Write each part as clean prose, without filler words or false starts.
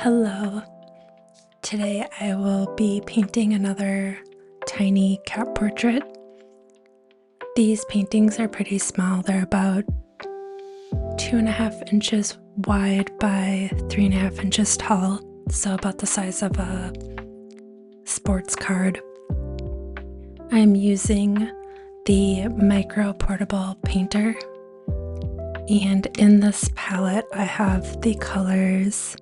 Hello. Today I will be painting another tiny cat portrait. These paintings are pretty small. They're about 2.5 inches wide by 3.5 inches tall, so about the size of a sports card. I'm using the micro portable painter, and in this palette I have the colors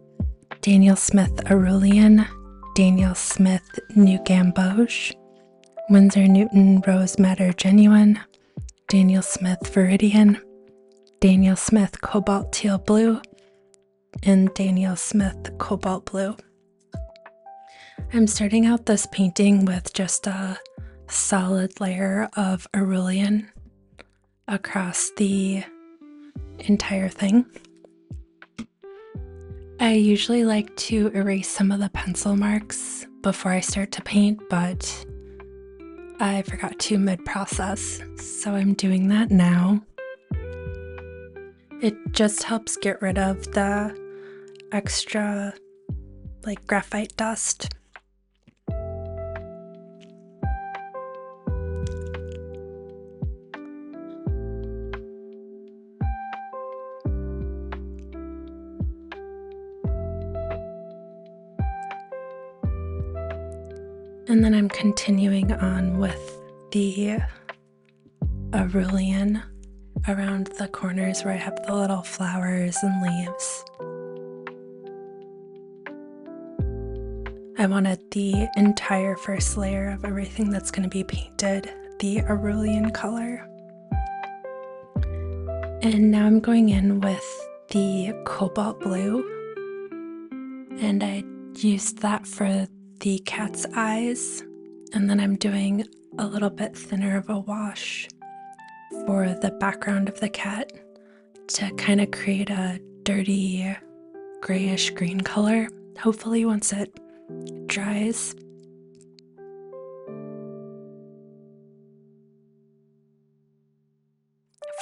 Daniel Smith Aurelian, Daniel Smith New Gamboge, Winsor Newton Rose Madder Genuine, Daniel Smith Viridian, Daniel Smith Cobalt Teal Blue, and Daniel Smith Cobalt Blue. I'm starting out this painting with just a solid layer of Aurelian across the entire thing. I usually like to erase some of the pencil marks before I start to paint, but I forgot to mid-process, so I'm doing that now. It just helps get rid of the extra, graphite dust. And then I'm continuing on with the Aurelian around the corners where I have the little flowers and leaves. I wanted the entire first layer of everything that's going to be painted the Aurelian color. And now I'm going in with the Cobalt Blue, and I used that for the cat's eyes, and then I'm doing a little bit thinner of a wash for the background of the cat to kind of create a dirty grayish green color, hopefully once it dries.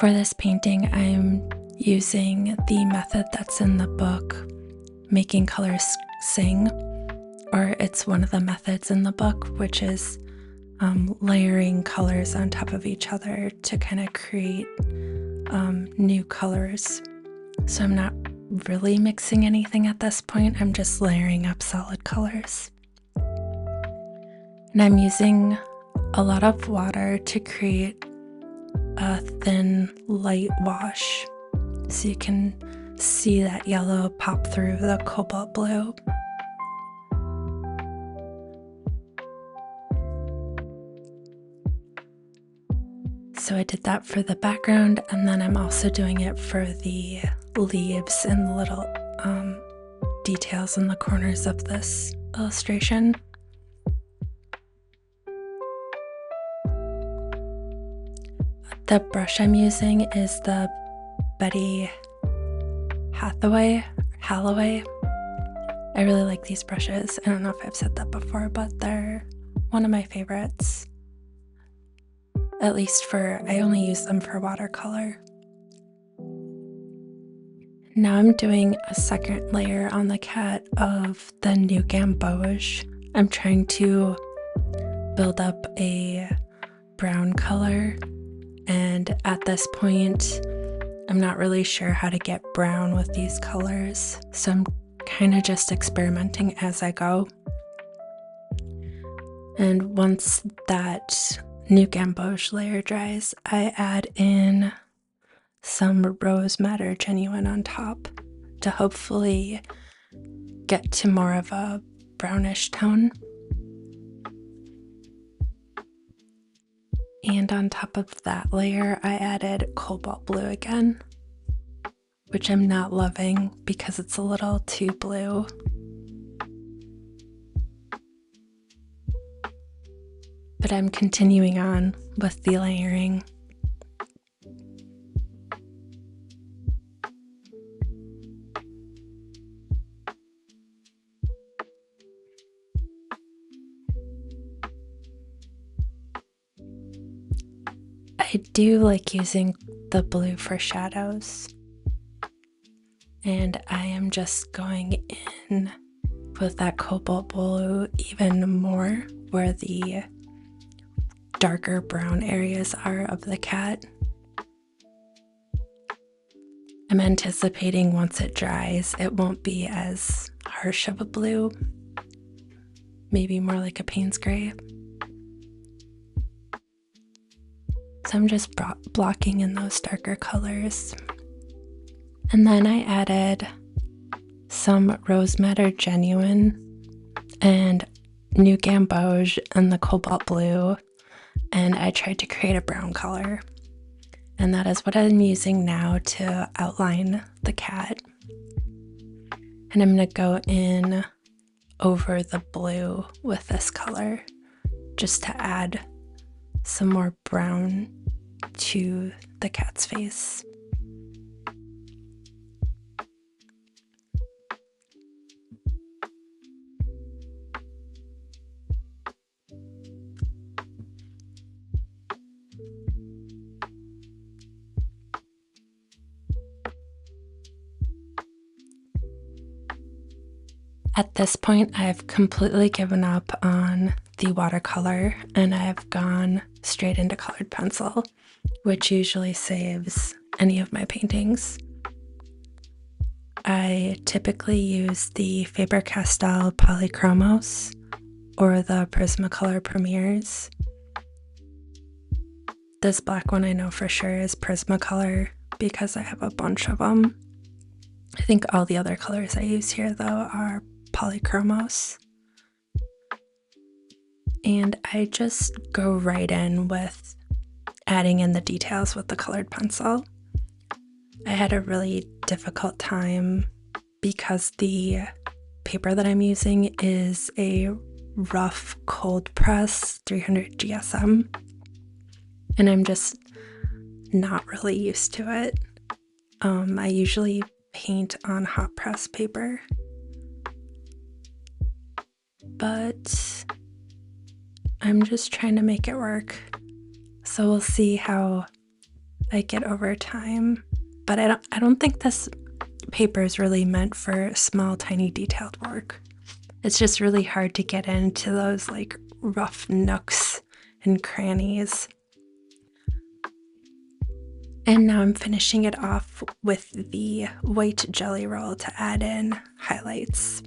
For this painting, I'm using the method that's in the book, Making Colors Sing, or it's one of the methods in the book, which is layering colors on top of each other to kind of create new colors. So I'm not really mixing anything at this point, I'm just layering up solid colors. And I'm using a lot of water to create a thin, light wash, so you can see that yellow pop through the cobalt blue. So I did that for the background, and then I'm also doing it for the leaves and the little details in the corners of this illustration. The brush I'm using is the Betty Halloway. I really like these brushes. I don't know if I've said that before, but they're one of my favorites. At least I only use them for watercolor. Now I'm doing a second layer on the cat of the New Gamboge. I'm trying to build up a brown color, and at this point I'm not really sure how to get brown with these colors, so I'm kind of just experimenting as I go. And once that New Gamboge layer dries, I add in some Rose Madder Genuine on top to hopefully get to more of a brownish tone. And on top of that layer, I added Cobalt Blue again, which I'm not loving because it's a little too blue. But I'm continuing on with the layering. I do like using the blue for shadows, and I am just going in up with that cobalt blue even more where the darker brown areas are of the cat. I'm anticipating once it dries, it won't be as harsh of a blue, maybe more like a Payne's gray. So I'm just blocking in those darker colors. And then I added some Rose Madder Genuine and New Gamboge and the Cobalt Blue, and I tried to create a brown color. And that is what I'm using now to outline the cat. And I'm going to go in over the blue with this color just to add some more brown to the cat's face. At this point, I've completely given up on the watercolor and I've gone straight into colored pencil, which usually saves any of my paintings. I typically use the Faber-Castell Polychromos or the Prismacolor Premiers. This black one I know for sure is Prismacolor because I have a bunch of them. I think all the other colors I use here though are Polychromos. And I just go right in with adding in the details with the colored pencil. I had a really difficult time because the paper that I'm using is a rough cold press 300 GSM, and I'm just not really used to it. I usually paint on hot press paper, but I'm just trying to make it work. So we'll see how I get over time. But I don't think this paper is really meant for small, tiny detailed work. It's just really hard to get into those like rough nooks and crannies. And now I'm finishing it off with the white jelly roll to add in highlights.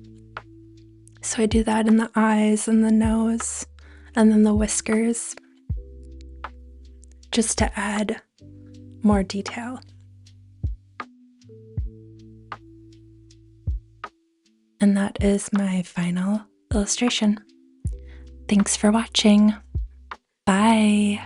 So I do that in the eyes and the nose and then the whiskers just to add more detail. And that is my final illustration. Thanks for watching. Bye.